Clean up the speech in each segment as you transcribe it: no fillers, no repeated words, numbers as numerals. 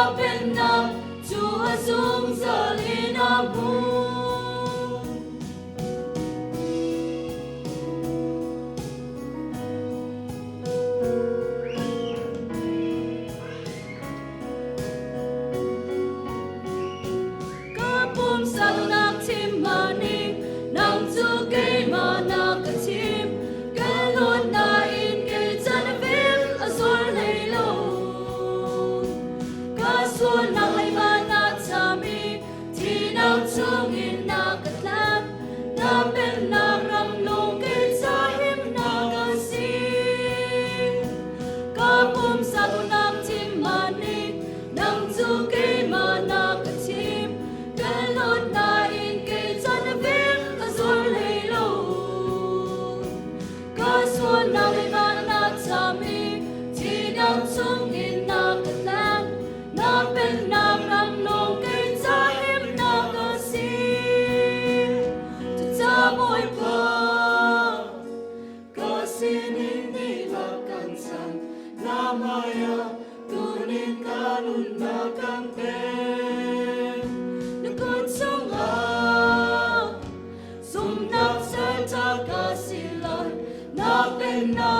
na bên na Chúa dung giờ li na bu kapum sa nak tim mani nang chu ke ma na ka tim kalon na in ke chan vil azor nei lo ka suan na lai ma na chami thi nang chung in na ka tlam na ben na ram long ke cha him na ka si kapum sa nak tim mani nang chu ke ma na ka tim kalon na in ke chan vil azor nei lo ka suan na lai ma na chami thi nang chung in na ka tlam na ben na ram long ke cha him na ka si cha boy pa ka sin in ni la kan san na maya tunin kanun na kan pe nakon song a sum nak sa ta ka silai na ben na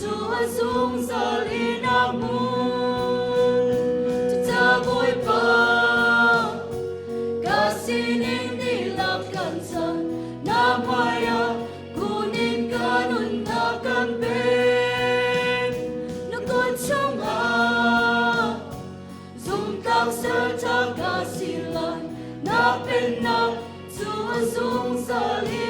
Chúa dung giờ li na mu cha boy pa ka sin in ni la kan san na maya kunin kanun na kan pe nakon song a zum tak sa ta ka silai na ben na Chúa dung giờ li